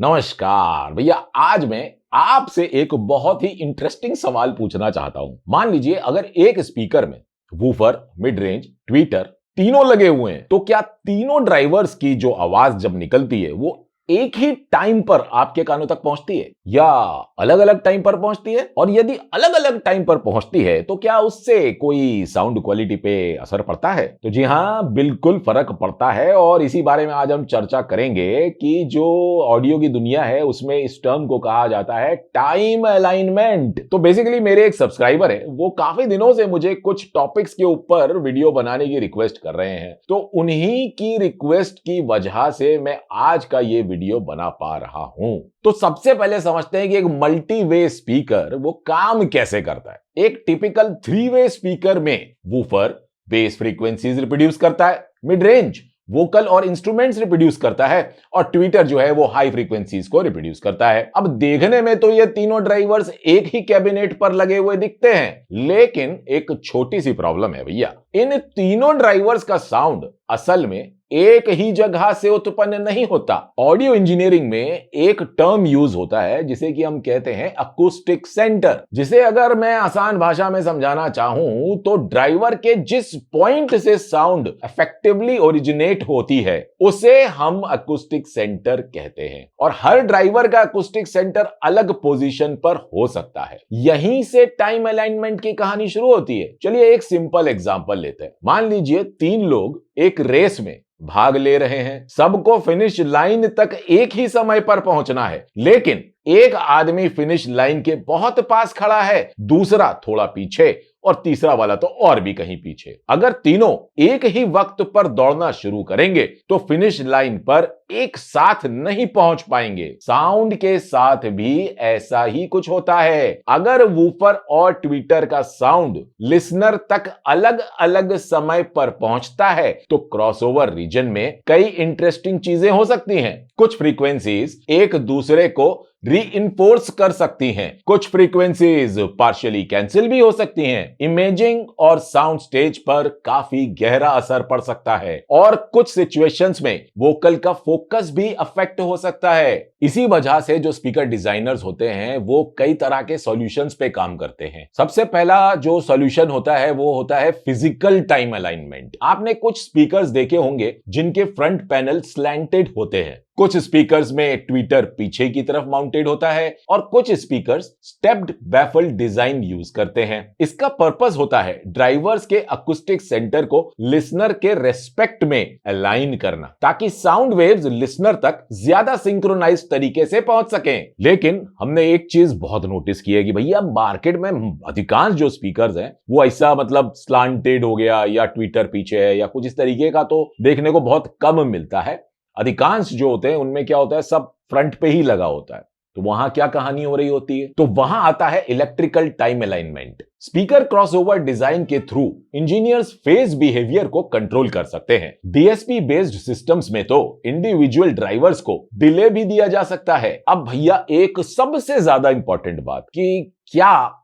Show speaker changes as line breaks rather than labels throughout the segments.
नमस्कार भैया। आज मैं आपसे एक बहुत ही इंटरेस्टिंग सवाल पूछना चाहता हूं। मान लीजिए अगर एक स्पीकर में वूफर, मिड रेंज, ट्वीटर तीनों लगे हुए हैं तो क्या तीनों ड्राइवर्स की जो आवाज जब निकलती है वो एक ही टाइम पर आपके कानों तक पहुंचती है या अलग अलग टाइम पर पहुंचती है? और यदि अलग अलग टाइम पर पहुंचती है तो क्या उससे कोई साउंड क्वालिटी पे असर पड़ता है? तो जी हां, बिल्कुल फर्क पड़ता है और इसी बारे में आज हम चर्चा करेंगे कि जो ऑडियो की दुनिया है उसमें इस टर्म को कहा जाता है टाइम अलाइनमेंट। तो बेसिकली मेरे एक सब्सक्राइबर है, वो काफी दिनों से मुझे कुछ टॉपिक्स के ऊपर वीडियो बनाने की रिक्वेस्ट कर रहे हैं, तो उन्हीं की रिक्वेस्ट की वजह से मैं आज का ये वीडियो बना पा रहा हूं। तो सबसे पहले समझते हैं कि एक मल्टी वे स्पीकर वो काम कैसे करता है। एक टिपिकल 3-वे स्पीकर में वूफर बेस फ्रीक्वेंसीज रिप्रोड्यूस करता है, मिड रेंज वोकल और इंस्ट्रूमेंट्स रिप्रोड्यूस करता है और ट्विटर जो है वो हाई फ्रीक्वेंसीज को रिप्रोड्यूस करता है। अब देखने में तो ये तीनों ड्राइवर्स एक ही कैबिनेट पर लगे हुए दिखते हैं, लेकिन एक छोटी सी प्रॉब्लम है भैया। इन तीनों ड्राइवर्स का साउंड असल में एक ही जगह से उत्पन्न नहीं होता। ऑडियो इंजीनियरिंग में एक टर्म यूज होता है जिसे कि हम कहते हैं अकूस्टिक सेंटर, जिसे अगर मैं आसान भाषा में समझाना चाहूं तो ड्राइवर के जिस पॉइंट से साउंड इफेक्टिवली ओरिजिनेट होती है उसे हम अकूस्टिक सेंटर कहते हैं। और हर ड्राइवर का अकूस्टिक सेंटर अलग पोजीशन पर हो सकता है। यहीं से टाइम अलाइनमेंट की कहानी शुरू होती है। चलिए एक सिंपल एग्जांपल लेते हैं। मान लीजिए 3 लोग एक रेस में भाग ले रहे हैं, सबको फिनिश लाइन तक एक ही समय पर पहुंचना है, लेकिन एक आदमी फिनिश लाइन के बहुत पास खड़ा है, दूसरा थोड़ा पीछे और तीसरा वाला तो और भी कहीं पीछे। अगर तीनों एक ही वक्त पर दौड़ना शुरू करेंगे तो फिनिश लाइन पर एक साथ नहीं पहुंच पाएंगे। साउंड के साथ भी ऐसा ही कुछ होता है। अगर वूफर और ट्विटर का साउंड लिसनर तक अलग अलग समय पर पहुंचता है तो क्रॉसओवर रीजन में कई इंटरेस्टिंग चीजें हो सकती हैं। कुछ फ्रीक्वेंसीज एक दूसरे को रीइंफोर्स कर सकती हैं, कुछ फ्रीक्वेंसीज पार्शियली कैंसिल भी हो सकती हैं। इमेजिंग और साउंड स्टेज पर काफी गहरा असर पड़ सकता है और कुछ सिचुएशंस में वोकल का फोकस भी अफेक्ट हो सकता है। इसी वजह से जो स्पीकर डिजाइनर्स होते हैं वो कई तरह के सॉल्यूशंस पे काम करते हैं। सबसे पहला जो सॉल्यूशन होता है वो होता है फिजिकल टाइम अलाइनमेंट। आपने कुछ स्पीकर्स देखे होंगे जिनके फ्रंट पैनल स्लैंटेड होते हैं। कुछ स्पीकर्स में ट्विटर पीछे की तरफ माउंटेड होता है और कुछ speakers stepped baffle design use करते हैं। इसका पर्पस होता है ड्राइवर्स के अकूस्टिक सेंटर को लिसनर के रेस्पेक्ट में अलाइन करना, ताकि साउंड वेव्स लिसनर तक ज्यादा सिंक्रोनाइज्ड तरीके से पहुंच सकें। लेकिन हमने एक चीज बहुत नोटिस की है कि भैया मार्केट में अधिकांश जो स्पीकर्स हैं वो ऐसा मतलब स्लांटेड हो गया या ट्विटर पीछे है या कुछ इस तरीके का तो देखने को बहुत कम मिलता है। अधिकांश जो होते हैं उनमें क्या होता है, सब फ्रंट पे ही लगा होता है। तो वहां क्या कहानी हो रही होती है? तो वहां आता है electrical time alignment. Speaker crossover design के थ्रू इंजीनियर्स फेज बिहेवियर को कंट्रोल कर सकते हैं। डीएसपी बेस्ड सिस्टम्स में तो इंडिविजुअल ड्राइवर्स को डिले भी दिया जा सकता है। अब भैया एक सबसे ज्यादा इंपॉर्टेंट बात कि क्या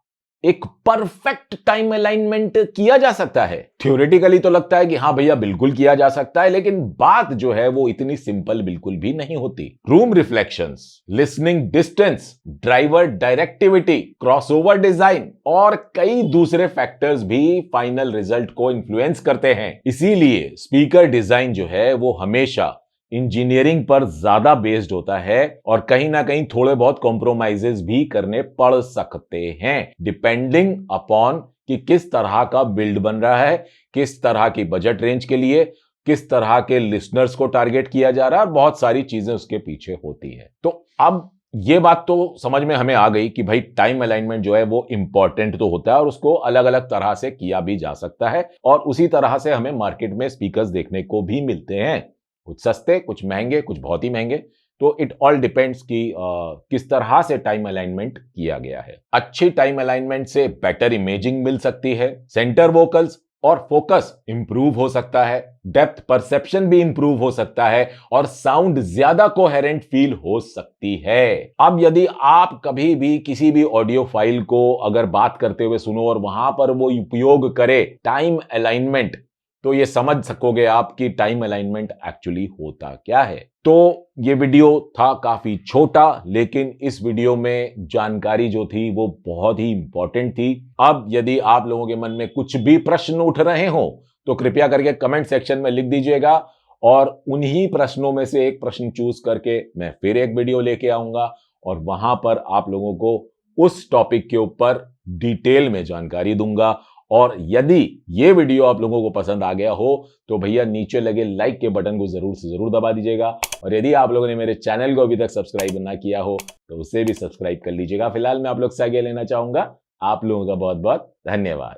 एक परफेक्ट टाइम अलाइनमेंट किया जा सकता है? थ्योरेटिकली तो लगता है कि हाँ भैया बिल्कुल किया जा सकता है, लेकिन बात जो है वो इतनी सिंपल बिल्कुल भी नहीं होती। Room reflections, listening distance, driver directivity, crossover design और कई दूसरे फैक्टर्स भी फाइनल रिजल्ट को इन्फ्लुएंस करते हैं। इसीलिए स्पीकर डिजाइन जो है वो हमेशा इंजीनियरिंग पर ज्यादा बेस्ड होता है और कहीं ना कहीं थोड़े बहुत कॉम्प्रोमाइजेस भी करने पड़ सकते हैं, डिपेंडिंग अपॉन कि किस तरह का बिल्ड बन रहा है, किस तरह की बजट रेंज के लिए, किस तरह के लिसनर्स को टारगेट किया जा रहा है और बहुत सारी चीजें उसके पीछे होती है। तो अब ये बात तो समझ में हमें आ गई कि भाई टाइम अलाइनमेंट जो है वो इंपॉर्टेंट तो होता है और उसको अलग अलग तरह से किया भी जा सकता है और उसी तरह से हमें मार्केट में स्पीकर्स देखने को भी मिलते हैं, कुछ सस्ते, कुछ महंगे, कुछ बहुत ही महंगे। तो इट ऑल डिपेंड्स कि किस तरह से टाइम अलाइनमेंट किया गया है। अच्छी टाइम अलाइनमेंट से बेटर इमेजिंग मिल सकती है, सेंटर वोकल्स और फोकस इंप्रूव हो सकता है, डेप्थ परसेप्शन भी इंप्रूव हो सकता है और साउंड ज्यादा कोहेरेंट फील हो सकती है। अब यदि आप कभी भी किसी भी ऑडियो फाइल को अगर बात करते हुए सुनो और वहां पर वो उपयोग करे टाइम अलाइनमेंट, तो ये समझ सकोगे आप कि टाइम अलाइनमेंट एक्चुअली होता क्या है। तो ये वीडियो था काफी छोटा, लेकिन इस वीडियो में जानकारी जो थी वो बहुत ही इंपॉर्टेंट थी। अब यदि आप लोगों के मन में कुछ भी प्रश्न उठ रहे हो तो कृपया करके कमेंट सेक्शन में लिख दीजिएगा, और उन्हीं प्रश्नों में से एक प्रश्न चूज करके मैं फिर एक वीडियो लेके आऊंगा और वहां पर आप लोगों को उस टॉपिक के ऊपर डिटेल में जानकारी दूंगा। और यदि ये वीडियो आप लोगों को पसंद आ गया हो तो भैया नीचे लगे लाइक के बटन को जरूर से जरूर दबा दीजिएगा, और यदि आप लोगों ने मेरे चैनल को अभी तक सब्सक्राइब ना किया हो तो उसे भी सब्सक्राइब कर लीजिएगा। फिलहाल मैं आप लोग से आगे लेना चाहूंगा। आप लोगों का बहुत बहुत धन्यवाद।